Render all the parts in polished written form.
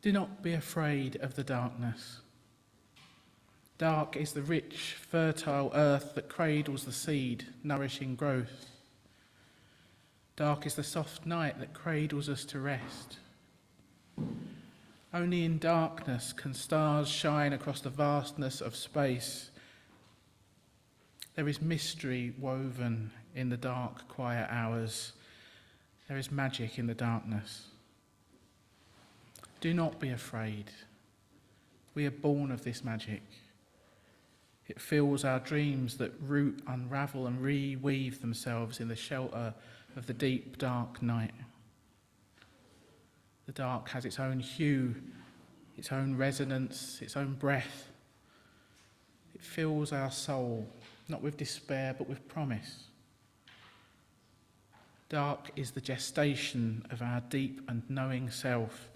Do not be afraid of the darkness. Dark is the rich, fertile earth that cradles the seed, nourishing growth. Dark is the soft night that cradles us to rest. Only in darkness can stars shine across the vastness of space. There is mystery woven in the dark, quiet hours. There is magic in the darkness. Do not be afraid. We are born of this magic. It fills our dreams that root, unravel and reweave themselves in the shelter of the deep, dark night. The dark has its own hue, its own resonance, its own breath. It fills our soul, not with despair, but with promise. Dark is the gestation of our deep and knowing self.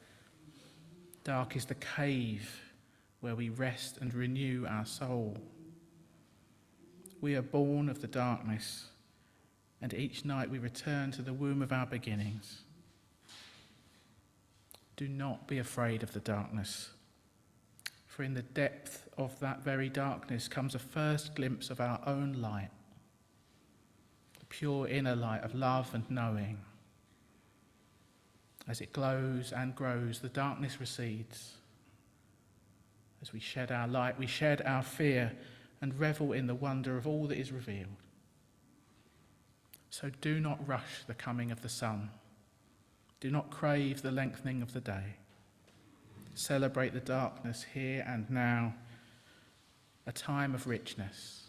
Dark is the cave where we rest and renew our soul. We are born of the darkness, and each night we return to the womb of our beginnings. Do not be afraid of the darkness, for in the depth of that very darkness comes a first glimpse of our own light, the pure inner light of love and knowing. As it glows and grows, the darkness recedes. As we shed our light, we shed our fear and revel in the wonder of all that is revealed. So do not rush the coming of the sun. Do not crave the lengthening of the day. Celebrate the darkness here and now, a time of richness.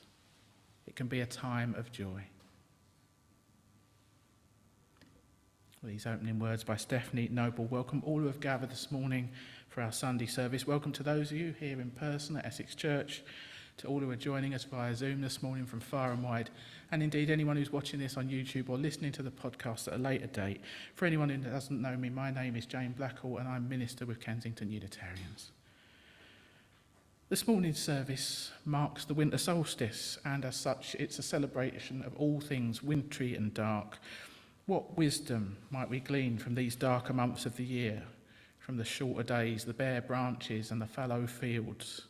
It can be a time of joy. These opening words by Stephanie Noble. Welcome all who have gathered this morning for our Sunday service. Welcome to those of you here in person at Essex Church, to all who are joining us via Zoom this morning from far and wide, and indeed anyone who's watching this on YouTube or listening to the podcast at a later date. For anyone who doesn't know me, my name is Jane Blackall and I'm minister with Kensington Unitarians. This morning's service marks the winter solstice, and as such it's a celebration of all things wintry and dark. What wisdom might we glean from these darker months of the year, from the shorter days, the bare branches and the fallow fields?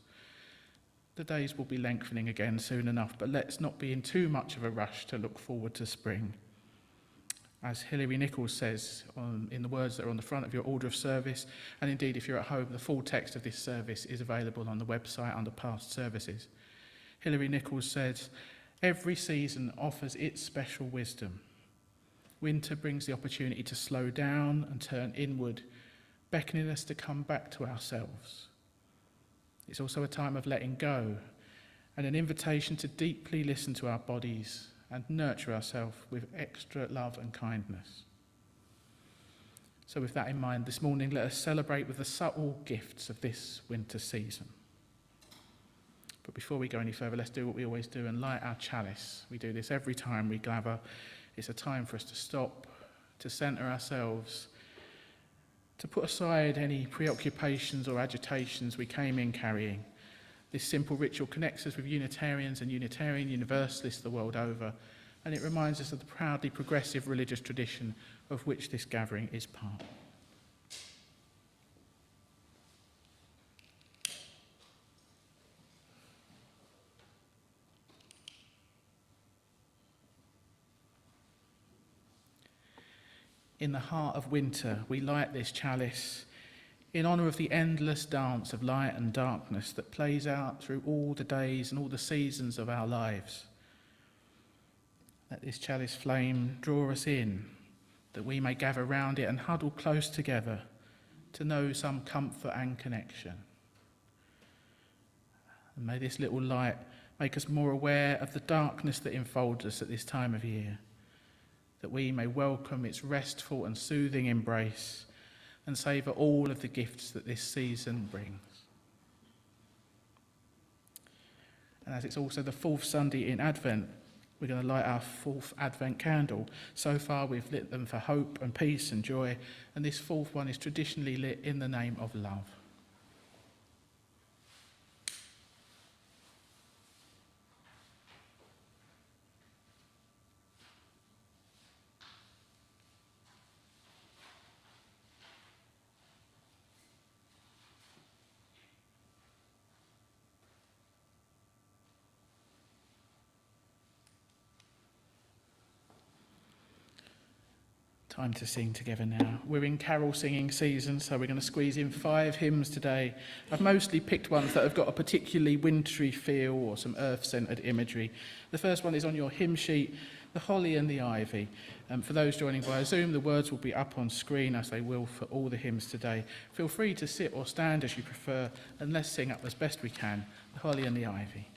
The days will be lengthening again soon enough, but let's not be in too much of a rush to look forward to spring. As Hilary Nichols says in the words that are on the front of your order of service, and indeed if you're at home, the full text of this service is available on the website under past services. Hilary Nichols says, "Every season offers its special wisdom. Winter brings the opportunity to slow down and turn inward, beckoning us to come back to ourselves. It's also a time of letting go and an invitation to deeply listen to our bodies and nurture ourselves with extra love and kindness." So with that in mind, this morning, let us celebrate with the subtle gifts of this winter season. But before we go any further, let's do what we always do and light our chalice. We do this every time we gather. It's a time for us to stop, to centre ourselves, to put aside any preoccupations or agitations we came in carrying. This simple ritual connects us with Unitarians and Unitarian Universalists the world over, and it reminds us of the proudly progressive religious tradition of which this gathering is part. In the heart of winter, we light this chalice in honour of the endless dance of light and darkness that plays out through all the days and all the seasons of our lives. Let this chalice flame draw us in, that we may gather round it and huddle close together to know some comfort and connection. And may this little light make us more aware of the darkness that enfolds us at this time of year, that we may welcome its restful and soothing embrace and savour all of the gifts that this season brings. And as it's also the fourth Sunday in Advent, we're going to light our fourth Advent candle. So far we've lit them for hope and peace and joy, and this fourth one is traditionally lit in the name of love. Time to sing together now. We're in carol singing season, so we're going to squeeze in 5 hymns today. I've mostly picked ones that have got a particularly wintry feel or some earth-centred imagery. The first one is on your hymn sheet, The Holly and the Ivy. For those joining via Zoom, the words will be up on screen, as they will for all the hymns today. Feel free to sit or stand as you prefer, and let's sing up as best we can, The Holly and the Ivy.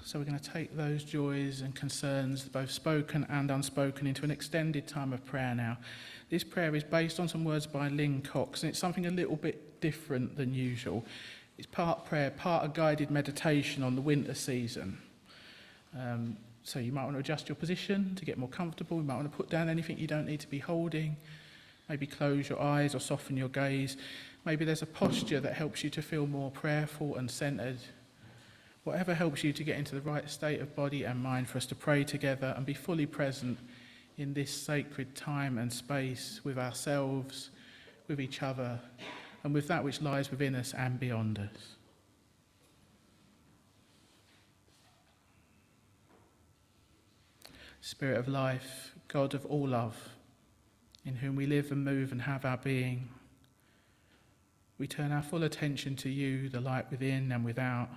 So we're going to take those joys and concerns, both spoken and unspoken, into an extended time of prayer now. This prayer is based on some words by Lynn Cox, and it's something a little bit different than usual. It's part prayer, part a guided meditation on the winter season. So you might want to adjust your position to get more comfortable. You might want to put down anything you don't need to be holding. Maybe close your eyes or soften your gaze. Maybe there's a posture that helps you to feel more prayerful and centred. Whatever helps you to get into the right state of body and mind for us to pray together and be fully present in this sacred time and space with ourselves, with each other, and with that which lies within us and beyond us. Spirit of life, God of all love, in whom we live and move and have our being, we turn our full attention to you, the light within and without,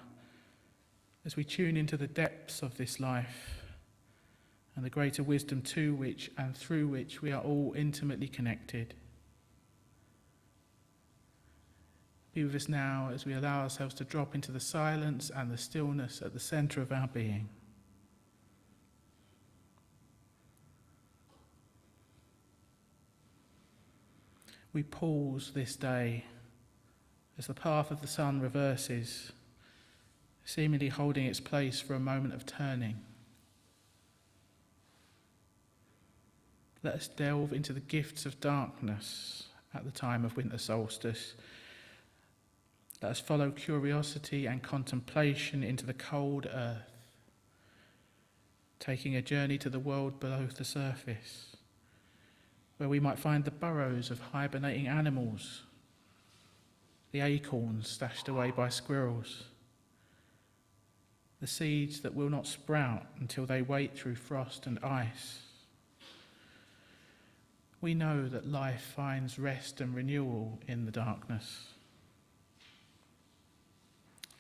as we tune into the depths of this life and the greater wisdom to which and through which we are all intimately connected. Be with us now as we allow ourselves to drop into the silence and the stillness at the centre of our being. We pause this day as the path of the sun reverses, seemingly holding its place for a moment of turning. Let us delve into the gifts of darkness at the time of winter solstice. Let us follow curiosity and contemplation into the cold earth, taking a journey to the world below the surface, where we might find the burrows of hibernating animals, the acorns stashed away by squirrels, the seeds that will not sprout until they wait through frost and ice. We know that life finds rest and renewal in the darkness.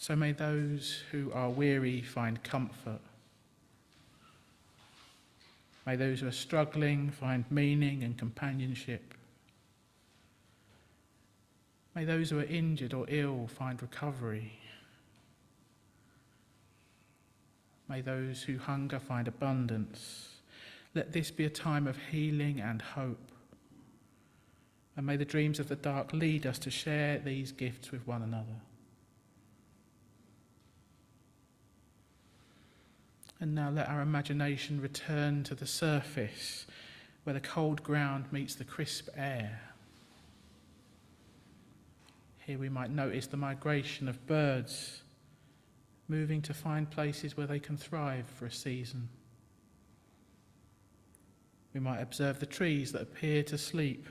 So may those who are weary find comfort. May those who are struggling find meaning and companionship. May those who are injured or ill find recovery. May those who hunger find abundance. Let this be a time of healing and hope. And may the dreams of the dark lead us to share these gifts with one another. And now let our imagination return to the surface where the cold ground meets the crisp air. Here we might notice the migration of birds moving to find places where they can thrive for a season. We might observe the trees that appear to sleep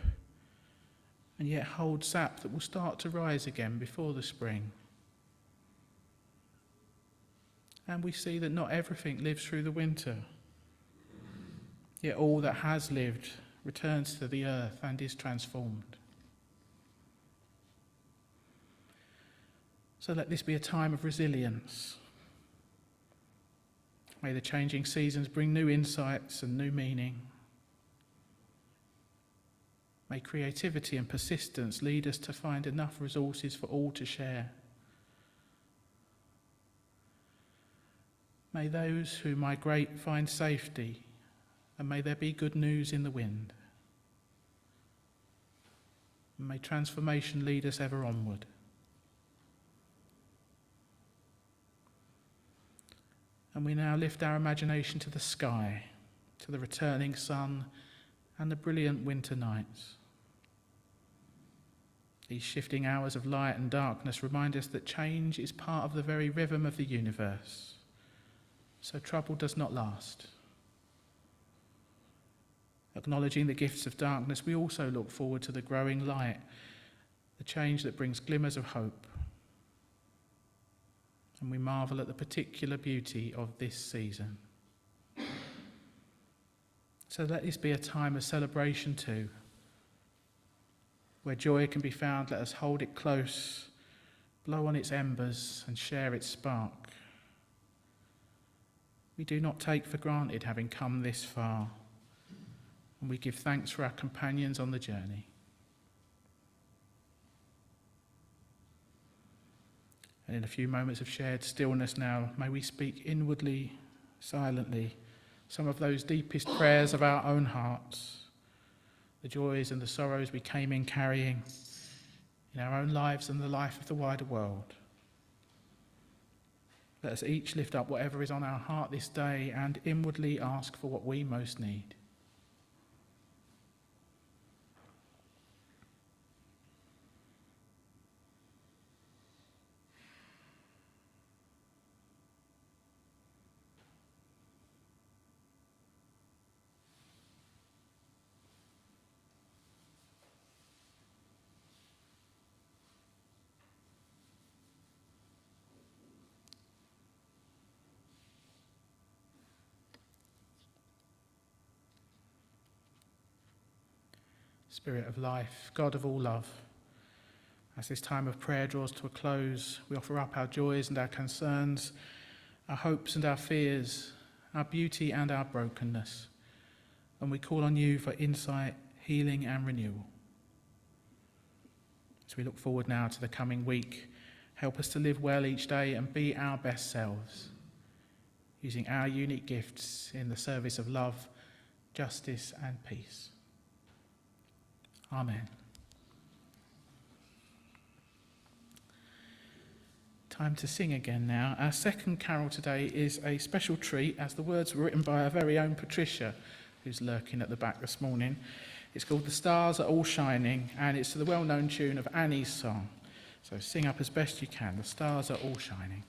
and yet hold sap that will start to rise again before the spring. And we see that not everything lives through the winter, yet all that has lived returns to the earth and is transformed. So let this be a time of resilience. May the changing seasons bring new insights and new meaning. May creativity and persistence lead us to find enough resources for all to share. May those who migrate find safety, and may there be good news in the wind. And may transformation lead us ever onward. And we now lift our imagination to the sky, to the returning sun and the brilliant winter nights. These shifting hours of light and darkness remind us that change is part of the very rhythm of the universe. So trouble does not last. Acknowledging the gifts of darkness, we also look forward to the growing light, the change that brings glimmers of hope. And we marvel at the particular beauty of this season. So let this be a time of celebration too. Where joy can be found, let us hold it close, blow on its embers and share its spark. We do not take for granted having come this far, and we give thanks for our companions on the journey. And in a few moments of shared stillness now, may we speak inwardly, silently, some of those deepest prayers of our own hearts, the joys and the sorrows we came in carrying in our own lives and the life of the wider world. Let us each lift up whatever is on our heart this day and inwardly ask for what we most need. Spirit of life, God of all love, as this time of prayer draws to a close, we offer up our joys and our concerns, our hopes and our fears, our beauty and our brokenness, and we call on you for insight, healing and renewal. As we look forward now to the coming week, help us to live well each day and be our best selves, using our unique gifts in the service of love, justice and peace. Amen. Time to sing again now. Our second carol today is a special treat, as the words were written by our very own Patricia, who's lurking at the back this morning. It's called "The Stars Are All Shining," and it's to the well-known tune of Annie's song. So sing up as best you can. The stars are all shining.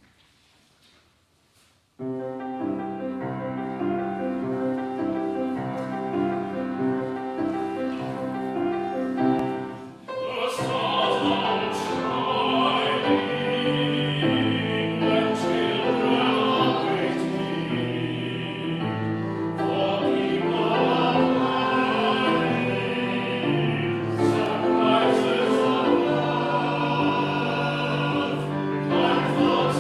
Thoughts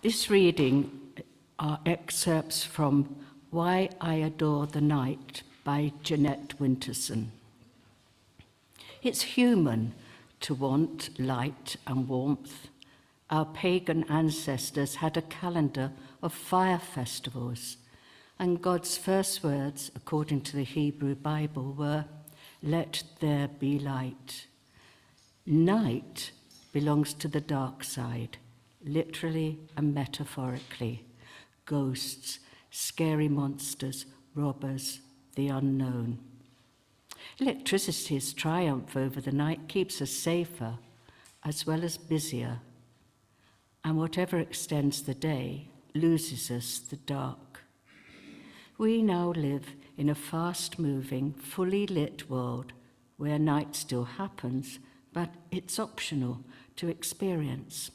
This reading are excerpts from Why I Adore the Night by Jeanette Winterson. It's human to want light and warmth. Our pagan ancestors had a calendar of fire festivals, and God's first words, according to the Hebrew Bible, were, "Let there be light." Night belongs to the dark side, literally and metaphorically. Ghosts, scary monsters, robbers, the unknown. Electricity's triumph over the night keeps us safer as well as busier, and whatever extends the day loses us the dark. We now live in a fast-moving, fully lit world where night still happens, but it's optional to experience.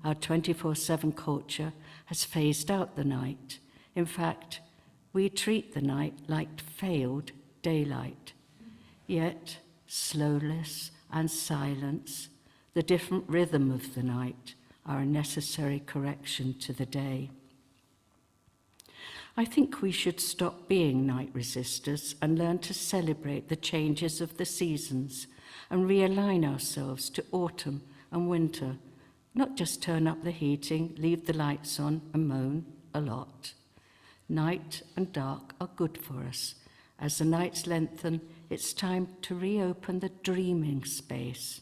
Our 24/7 culture has phased out the night. In fact, we treat the night like failed daylight. Yet, slowness and silence, the different rhythm of the night, are a necessary correction to the day. I think we should stop being night resistors and learn to celebrate the changes of the seasons and realign ourselves to autumn and winter, not just turn up the heating, leave the lights on and moan a lot. Night and dark are good for us. As the nights lengthen, it's time to reopen the dreaming space.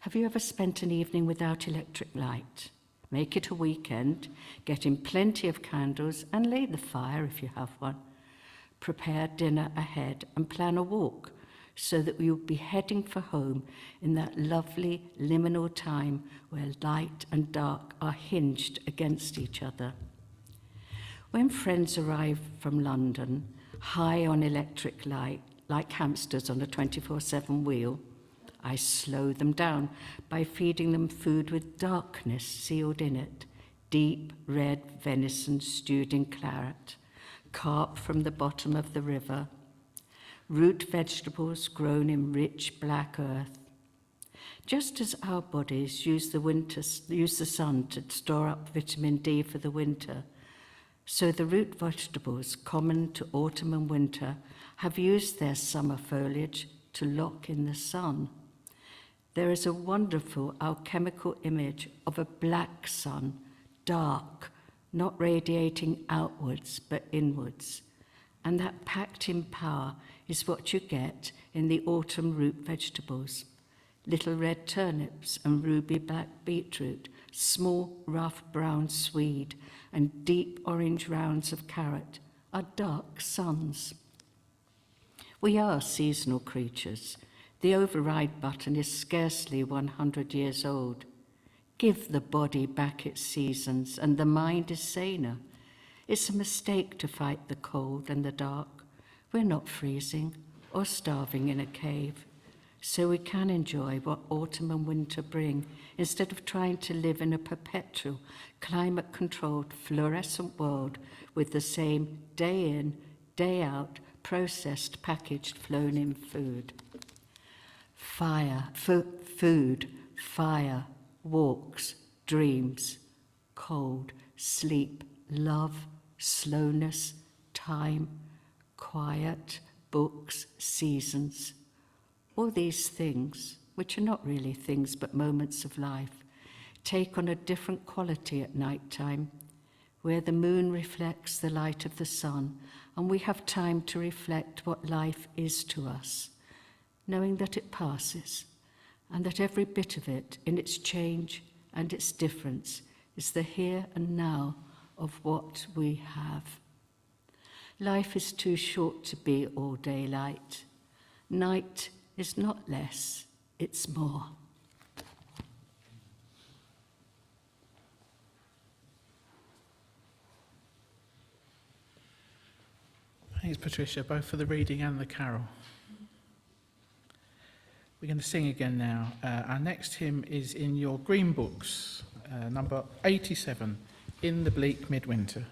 Have you ever spent an evening without electric light? Make it a weekend, get in plenty of candles and lay the fire if you have one. Prepare dinner ahead and plan a walk so that we will be heading for home in that lovely liminal time where light and dark are hinged against each other. When friends arrive from London, high on electric light, like hamsters on a 24/7 wheel, I slow them down by feeding them food with darkness sealed in it, deep red venison stewed in claret, carp from the bottom of the river, root vegetables grown in rich black earth. Just as our bodies use the sun to store up vitamin D for the winter, so the root vegetables common to autumn and winter have used their summer foliage to lock in the sun. There is a wonderful alchemical image of a black sun, dark, not radiating outwards but inwards. And that packed-in power is what you get in the autumn root vegetables. Little red turnips and ruby black beetroot, small rough brown swede, and deep orange rounds of carrot are dark suns. We are seasonal creatures. The override button is scarcely 100 years old. Give the body back its seasons and the mind is saner. It's a mistake to fight the cold and the dark. We're not freezing or starving in a cave, so we can enjoy what autumn and winter bring instead of trying to live in a perpetual, climate-controlled, fluorescent world with the same day in, day out, processed, packaged, flown-in food. Food, fire, walks, dreams, cold, sleep, love, slowness, time, quiet, books, seasons. All these things, which are not really things but moments of life, take on a different quality at night time, where the moon reflects the light of the sun, and we have time to reflect what life is to us, knowing that it passes, and that every bit of it, in its change and its difference, is the here and now of what we have. Life is too short to be all daylight. Night is not less, it's more. Thanks, Patricia, both for the reading and the carol. We're going to sing again now. Our next hymn is in your green books, number 87, In the Bleak Midwinter.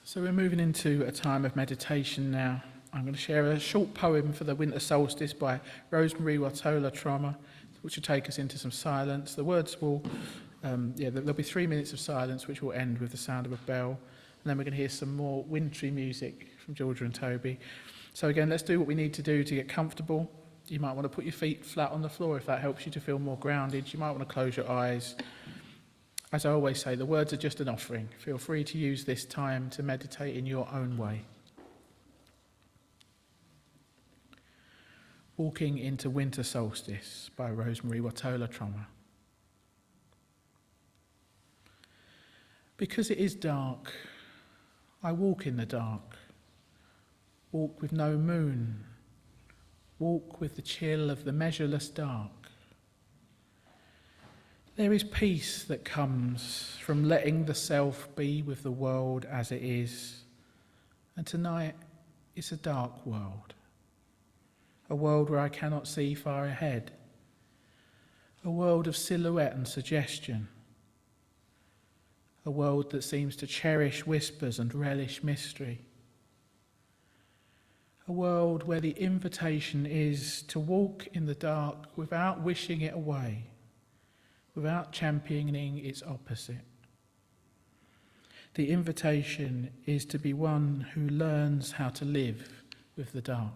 So we're moving into a time of meditation now. I'm going to share a short poem for the winter solstice by Rosemary Watola Trommer, which will take us into some silence. The words will, there'll be 3 minutes of silence, which will end with the sound of a bell. And then we're going to hear some more wintry music from Georgia and Toby. So again, let's do what we need to do to get comfortable. You might want to put your feet flat on the floor if that helps you to feel more grounded. You might want to close your eyes. As I always say, the words are just an offering. Feel free to use this time to meditate in your own way. Walking into Winter Solstice by Rosemary Watola Trommer. Because it is dark, I walk in the dark. Walk with no moon. Walk with the chill of the measureless dark. There is peace that comes from letting the self be with the world as it is. And tonight, it's a dark world. A world where I cannot see far ahead. A world of silhouette and suggestion. A world that seems to cherish whispers and relish mystery. A world where the invitation is to walk in the dark without wishing it away, without championing its opposite. The invitation is to be one who learns how to live with the dark.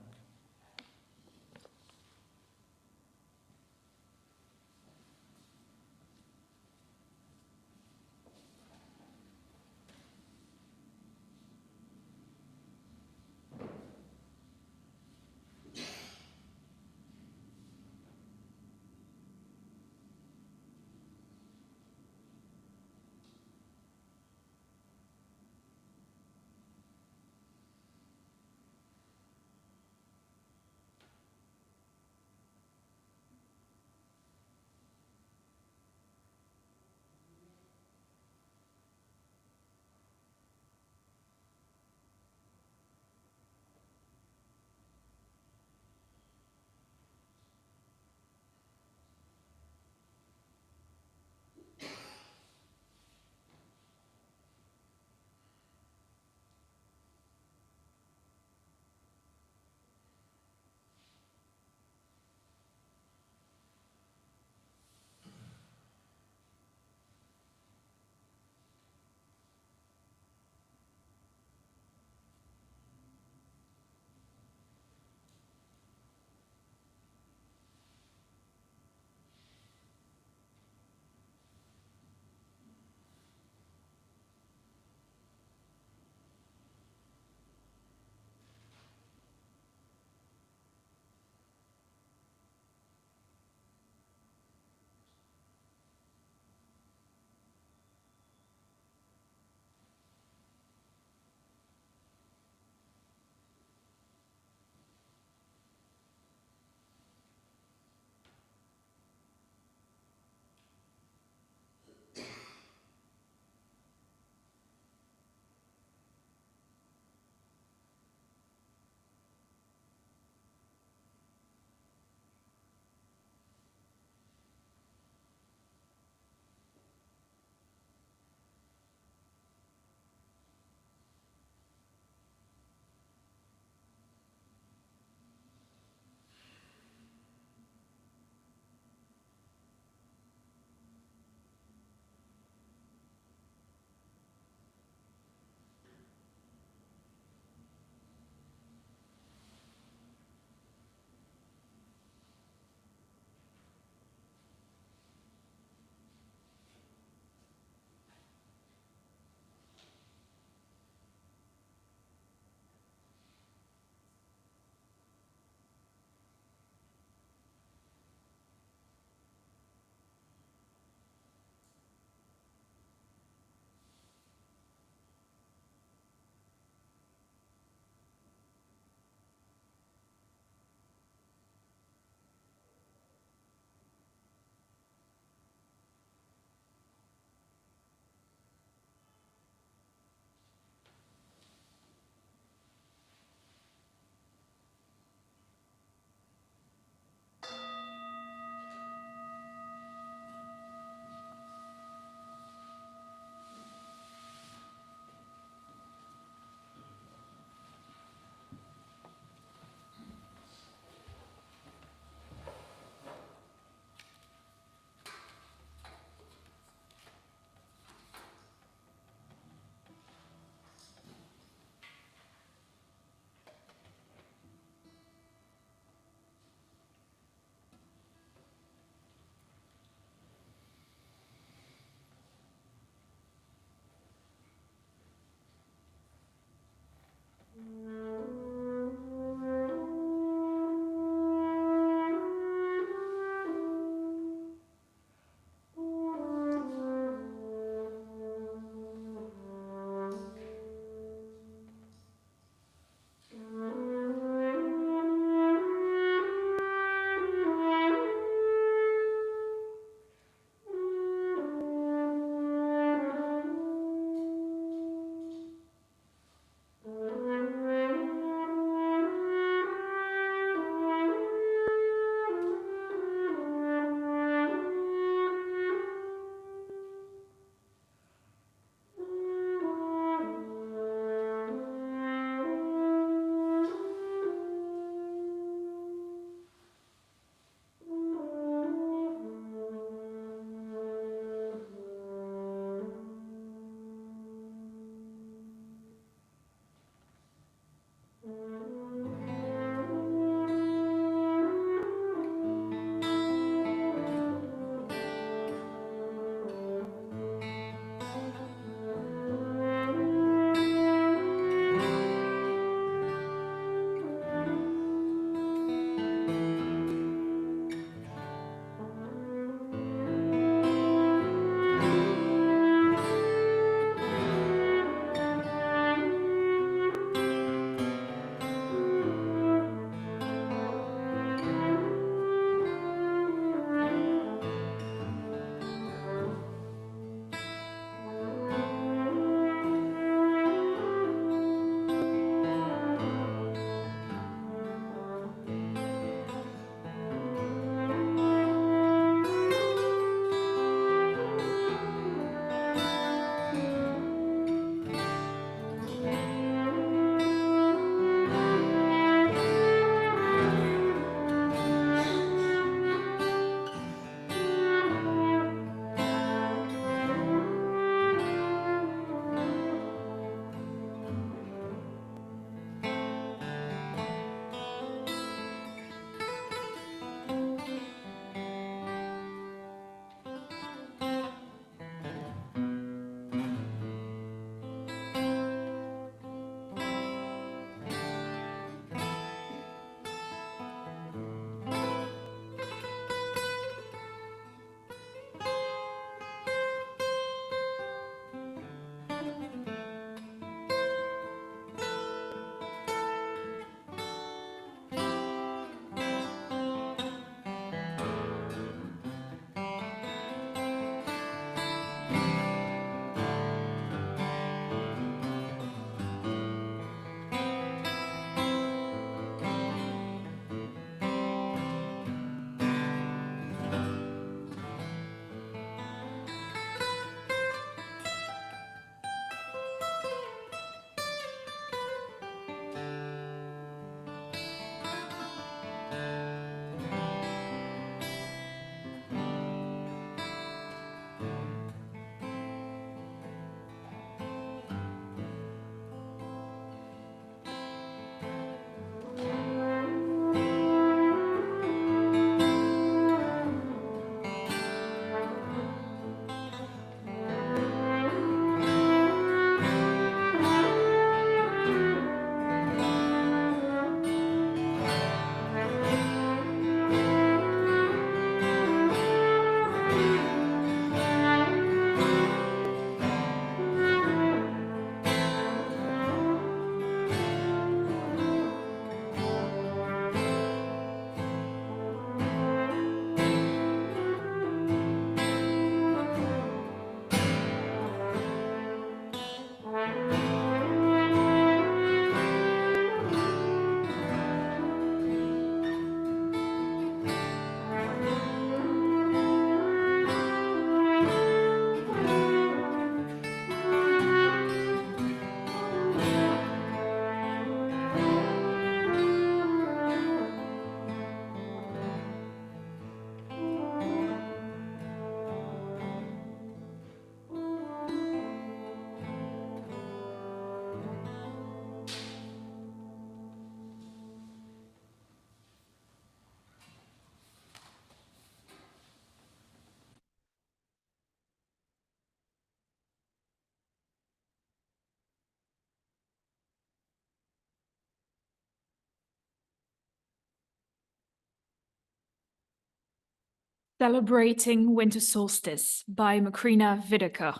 Celebrating Winter Solstice by Macrina Whittaker.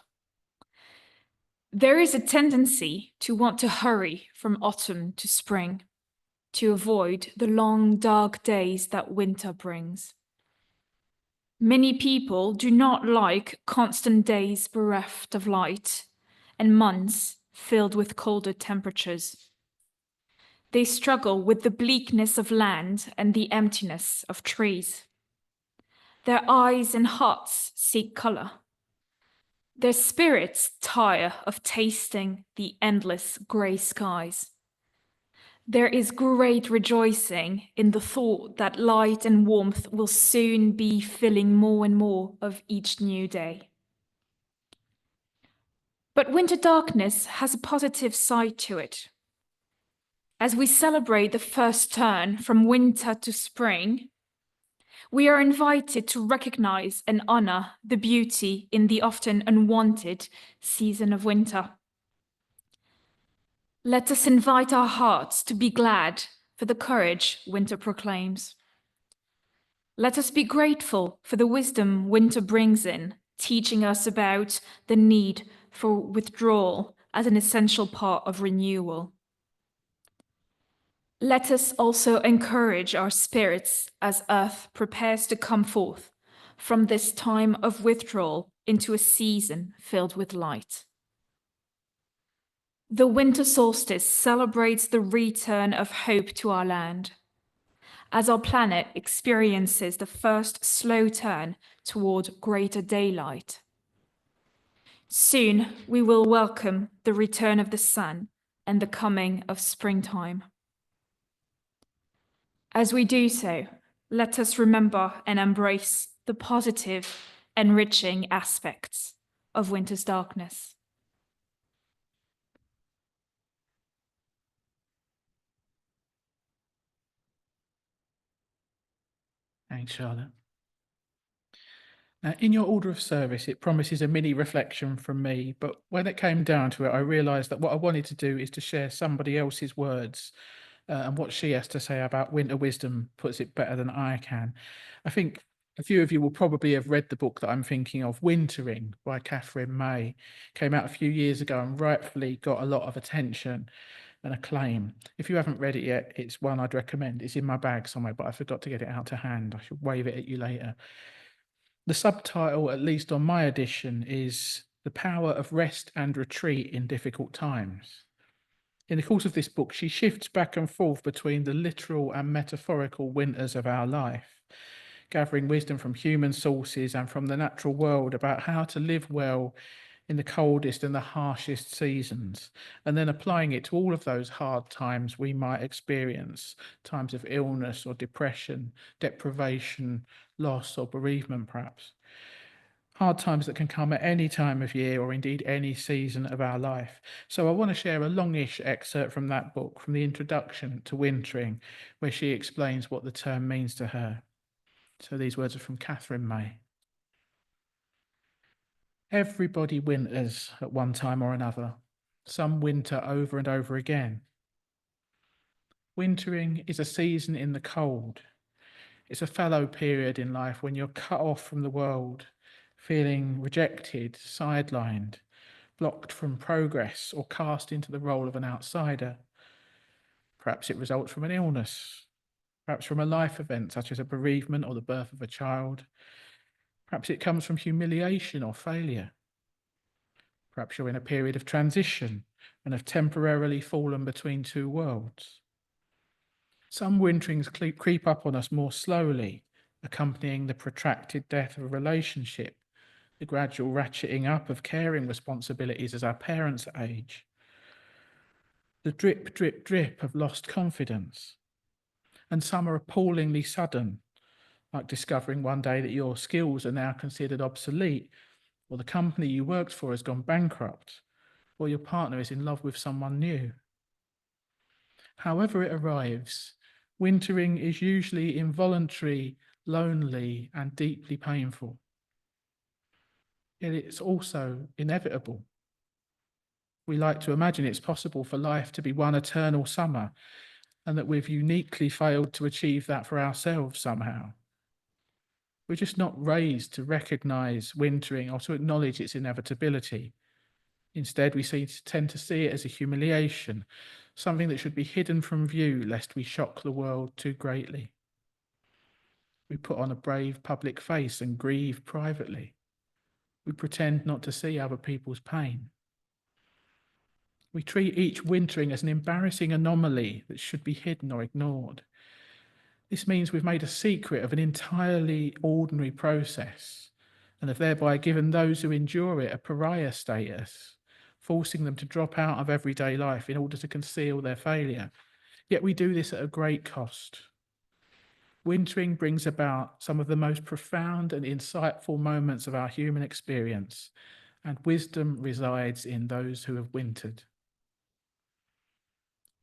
There is a tendency to want to hurry from autumn to spring, to avoid the long, dark days that winter brings. Many people do not like constant days bereft of light and months filled with colder temperatures. They struggle with the bleakness of land and the emptiness of trees. Their eyes and hearts seek color. Their spirits tire of tasting the endless grey skies. There is great rejoicing in the thought that light and warmth will soon be filling more and more of each new day. But winter darkness has a positive side to it. As we celebrate the first turn from winter to spring, we are invited to recognize and honor the beauty in the often unwanted season of winter. Let us invite our hearts to be glad for the courage winter proclaims. Let us be grateful for the wisdom winter brings in, teaching us about the need for withdrawal as an essential part of renewal. Let us also encourage our spirits as earth prepares to come forth from this time of withdrawal into a season filled with light. The winter solstice celebrates the return of hope to our land, as our planet experiences the first slow turn toward greater daylight. Soon we will welcome the return of the sun and the coming of springtime. As we do so, let us remember and embrace the positive, enriching aspects of winter's darkness. Thanks, Charlotte. Now, in your order of service, it promises a mini reflection from me, but when it came down to it, I realised that what I wanted to do is to share somebody else's words, and what she has to say about winter wisdom puts it better than I can. I think a few of you will probably have read the book that I'm thinking of, Wintering by Catherine May. Came out a few years ago and rightfully got a lot of attention and acclaim. If you haven't read it yet, it's one I'd recommend. It's in my bag somewhere, but I forgot to get it out to hand. I should wave it at you later. The subtitle, at least on my edition, is The Power of Rest and Retreat in Difficult Times. In the course of this book, she shifts back and forth between the literal and metaphorical winters of our life, gathering wisdom from human sources and from the natural world about how to live well in the coldest and the harshest seasons, and then applying it to all of those hard times we might experience, times of illness or depression, deprivation, loss or bereavement perhaps. Hard times that can come at any time of year or indeed any season of our life. So I want to share a longish excerpt from that book, from the introduction to Wintering, where she explains what the term means to her. So these words are from Catherine May. Everybody winters at one time or another. Some winter over and over again. Wintering is a season in the cold. It's a fallow period in life when you're cut off from the world, feeling rejected, sidelined, blocked from progress, or cast into the role of an outsider. Perhaps it results from an illness, perhaps from a life event such as a bereavement or the birth of a child. Perhaps it comes from humiliation or failure. Perhaps you're in a period of transition and have temporarily fallen between two worlds. Some winterings creep up on us more slowly, accompanying the protracted death of a relationship, the gradual ratcheting up of caring responsibilities as our parents age, the drip, drip, drip of lost confidence. And some are appallingly sudden, like discovering one day that your skills are now considered obsolete, or the company you worked for has gone bankrupt, or your partner is in love with someone new. However it arrives, wintering is usually involuntary, lonely, and deeply painful. Yet it's also inevitable. We like to imagine it's possible for life to be one eternal summer, and that we've uniquely failed to achieve that for ourselves somehow. We're just not raised to recognise wintering or to acknowledge its inevitability. Instead, we tend to see it as a humiliation, something that should be hidden from view lest we shock the world too greatly. We put on a brave public face and grieve privately. We pretend not to see other people's pain. We treat each wintering as an embarrassing anomaly that should be hidden or ignored. This means we've made a secret of an entirely ordinary process and have thereby given those who endure it a pariah status, forcing them to drop out of everyday life in order to conceal their failure. Yet we do this at a great cost. Wintering brings about some of the most profound and insightful moments of our human experience, and wisdom resides in those who have wintered.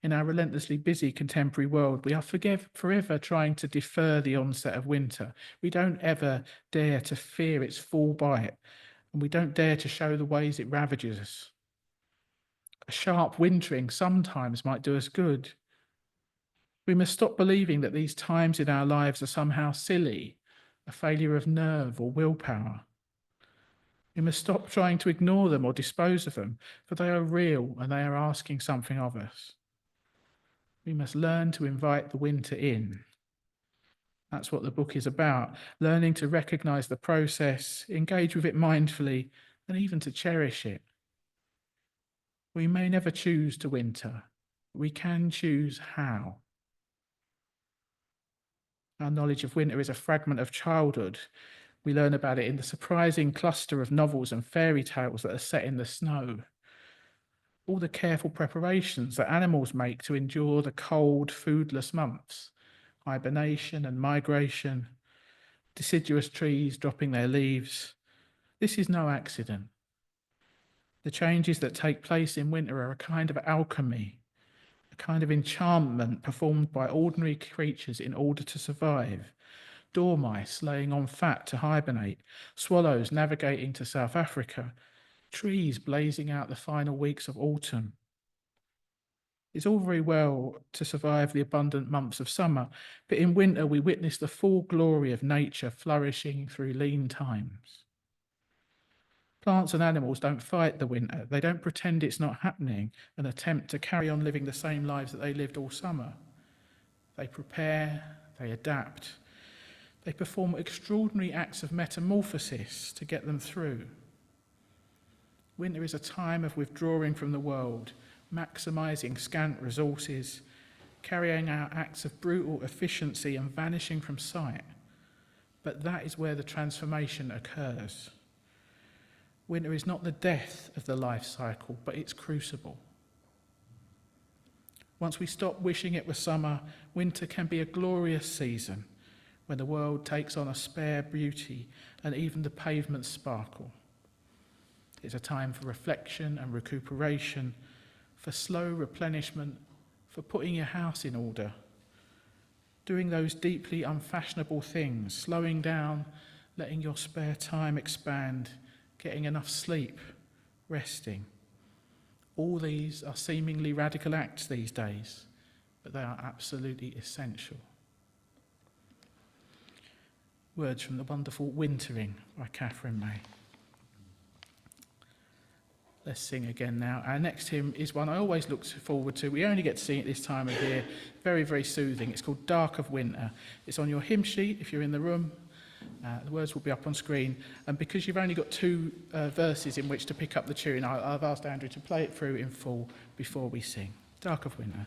In our relentlessly busy contemporary world, we are forever trying to defer the onset of winter. We don't ever dare to fear its full bite, and we don't dare to show the ways it ravages us. A sharp wintering sometimes might do us good. We must stop believing that these times in our lives are somehow silly, a failure of nerve or willpower. We must stop trying to ignore them or dispose of them, for they are real and they are asking something of us. We must learn to invite the winter in. That's what the book is about, learning to recognise the process, engage with it mindfully, and even to cherish it. We may never choose to winter, but we can choose how. Our knowledge of winter is a fragment of childhood. We learn about it in the surprising cluster of novels and fairy tales that are set in the snow. All the careful preparations that animals make to endure the cold, foodless months, hibernation and migration, deciduous trees dropping their leaves. This is no accident. The changes that take place in winter are a kind of alchemy, a kind of enchantment performed by ordinary creatures in order to survive. Dormice laying on fat to hibernate, swallows navigating to South Africa, trees blazing out the final weeks of autumn. It's all very well to survive the abundant months of summer, but in winter we witness the full glory of nature flourishing through lean times. Plants and animals don't fight the winter. They don't pretend it's not happening and attempt to carry on living the same lives that they lived all summer. They prepare, they adapt, they perform extraordinary acts of metamorphosis to get them through. Winter is a time of withdrawing from the world, maximising scant resources, carrying out acts of brutal efficiency and vanishing from sight. But that is where the transformation occurs. Winter is not the death of the life cycle, but its crucible. Once we stop wishing it was summer, winter can be a glorious season when the world takes on a spare beauty and even the pavements sparkle. It's a time for reflection and recuperation, for slow replenishment, for putting your house in order, doing those deeply unfashionable things, slowing down, letting your spare time expand, getting enough sleep, resting. All these are seemingly radical acts these days, but they are absolutely essential. Words from the wonderful Wintering by Catherine May. Let's sing again now. Our next hymn is one I always look forward to. We only get to sing it this time of year. Very, very soothing. It's called Dark of Winter. It's on your hymn sheet if you're in the room. The words will be up on screen. And because you've only got two verses in which to pick up the tune, I've asked Andrew to play it through in full before we sing. Dark of Winter.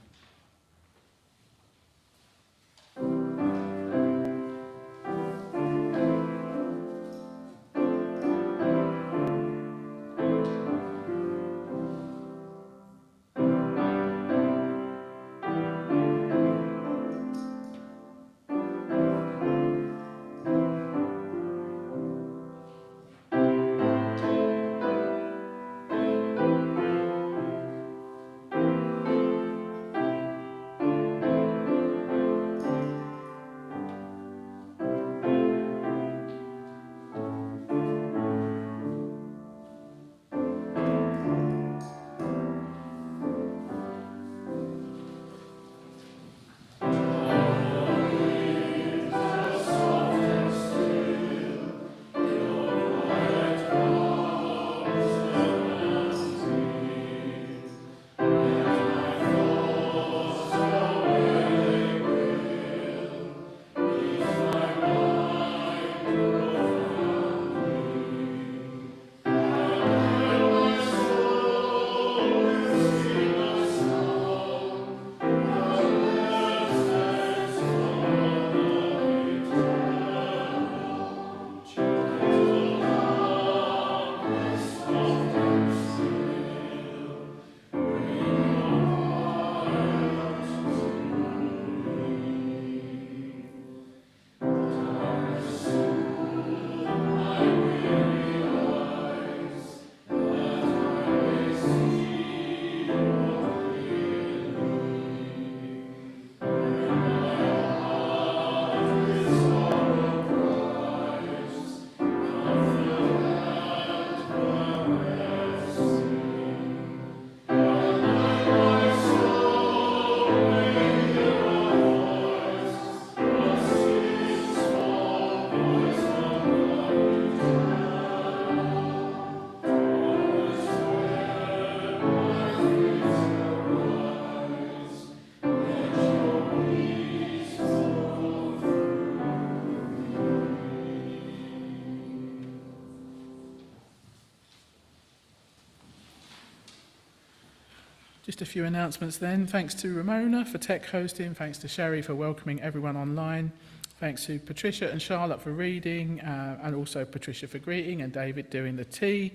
Just a few announcements then. Thanks to Ramona for tech hosting. Thanks to Sherry for welcoming everyone online. Thanks to Patricia and Charlotte for reading, and also Patricia for greeting, and David doing the tea.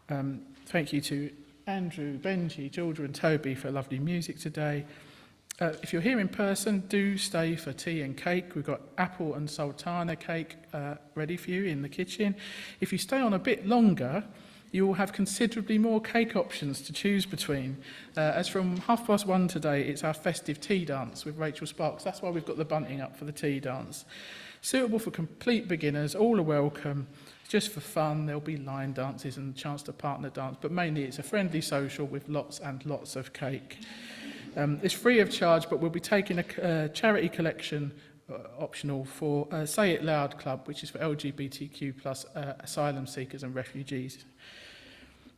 Thank you to Andrew, Benji, Georgia and Toby for lovely music today. If you're here in person, do stay for tea and cake. We've got apple and sultana cake ready for you in the kitchen. If you stay on a bit longer, you will have considerably more cake options to choose between. As from 1:30 today, it's our festive tea dance with Rachel Sparks. That's why we've got the bunting up for the tea dance. Suitable for complete beginners, all are welcome. Just for fun, there'll be line dances and a chance to partner dance, but mainly it's a friendly social with lots and lots of cake. It's free of charge, but we'll be taking a charity collection optional for Say It Loud Club, which is for LGBTQ plus asylum seekers and refugees.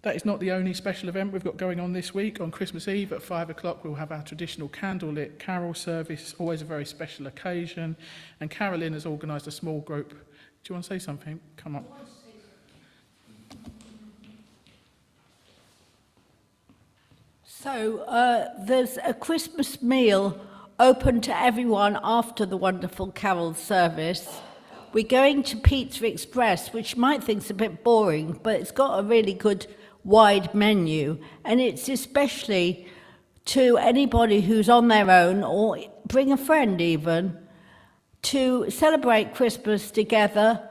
That is not the only special event we've got going on this week. On Christmas Eve at 5 o'clock, we'll have our traditional candlelit carol service, always a very special occasion. And Carolyn has organised a small group. Do you want to say something? Come on. So there's a Christmas meal open to everyone after the wonderful carol service. We're going to Pizza Express, which you might think is a bit boring, but it's got a really good wide menu, and it's especially to anybody who's on their own, or bring a friend even, to celebrate Christmas together.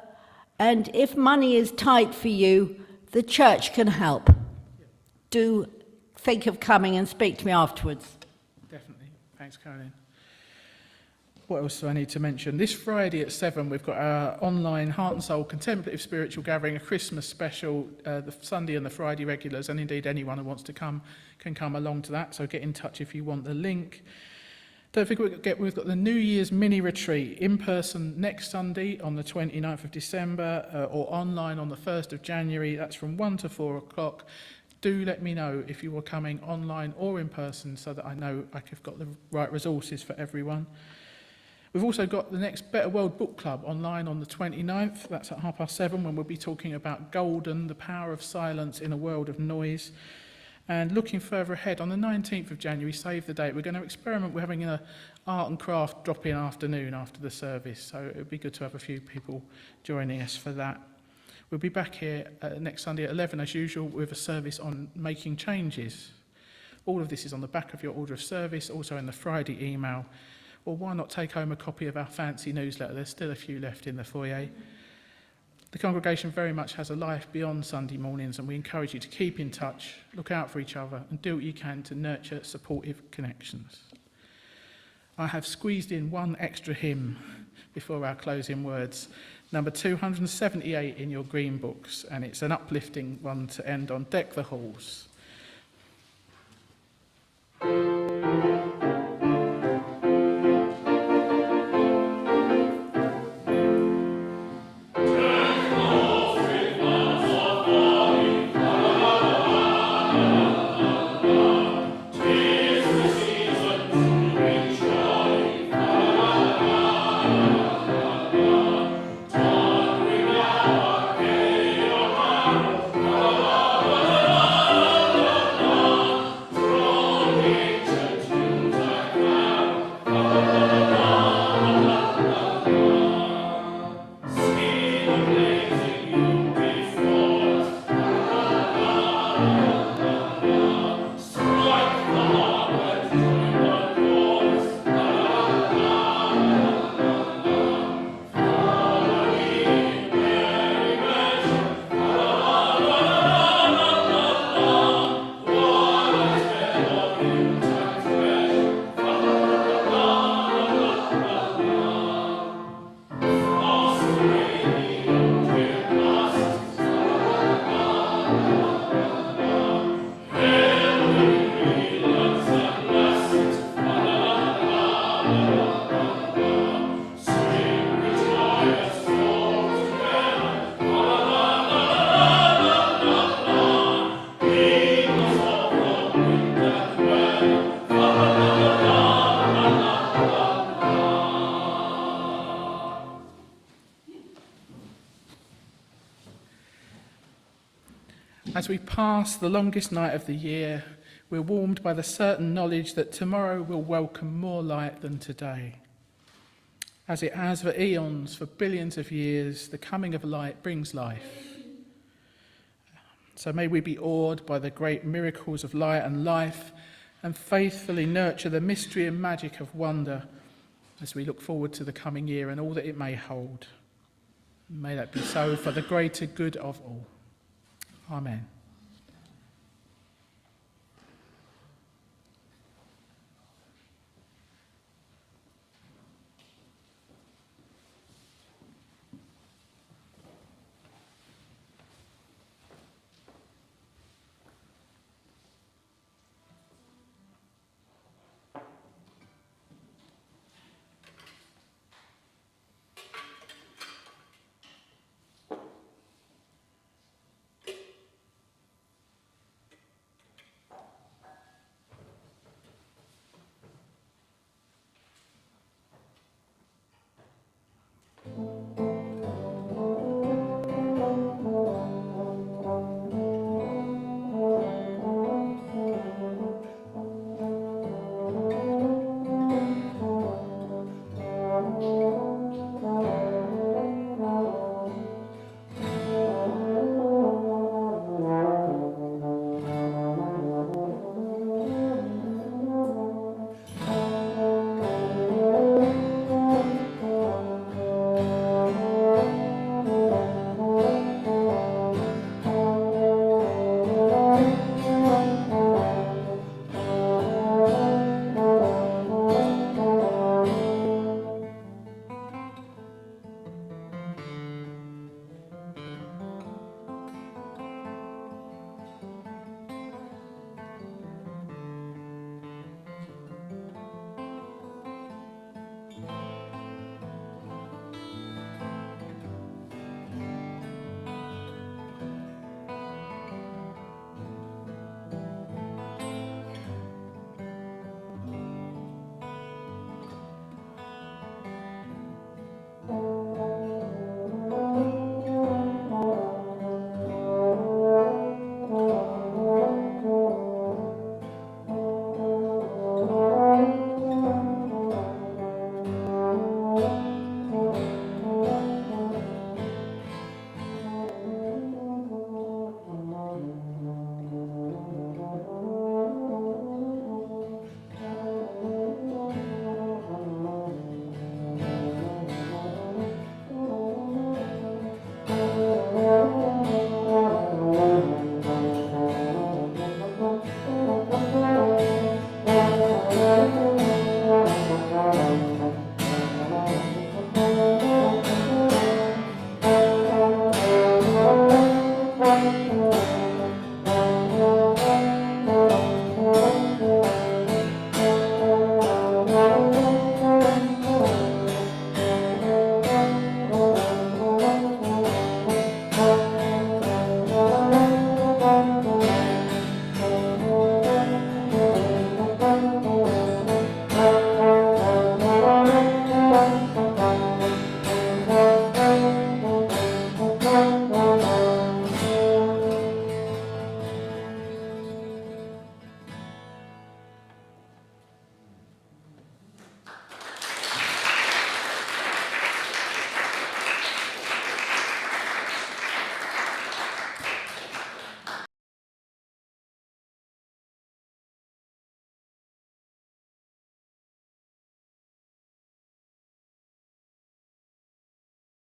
And if money is tight for you, the church can help. Do think of coming and speak to me afterwards. Definitely. Thanks, Caroline. What else do I need to mention? This Friday at 7, we've got our online Heart and Soul Contemplative Spiritual Gathering, a Christmas special. The Sunday and the Friday regulars, and indeed anyone who wants to come, can come along to that. So get in touch if you want the link. Don't forget, we've got the New Year's mini retreat in person next Sunday on the 29th of December, or online on the 1st of January. That's from 1 to 4 o'clock. Do let me know if you are coming online or in person so that I know I've got the right resources for everyone. We've also got the next Better World Book Club online on the 29th. That's at 7:30 when we'll be talking about Golden, the power of silence in a world of noise. And looking further ahead, on the 19th of January, save the date, we're going to experiment with having an art and craft drop-in afternoon after the service. So it would be good to have a few people joining us for that. We'll be back here next Sunday at 11 as usual with a service on making changes. All of this is on the back of your order of service, also in the Friday email. Or why not take home a copy of our fancy newsletter? There's still a few left in the foyer. The congregation very much has a life beyond Sunday mornings, and we encourage you to keep in touch, look out for each other, and do what you can to nurture supportive connections. I have squeezed in one extra hymn before our closing words. Number 278 in your green books, and it's an uplifting one to end on. Deck the Halls. As we pass the longest night of the year, We're warmed by the certain knowledge that tomorrow will welcome more light than today. As it has for eons, for billions of years, the coming of light brings life. So may we be awed by the great miracles of light and life and faithfully nurture the mystery and magic of wonder as we look forward to the coming year and all that it may hold. May that be so for the greater good of all. Amen.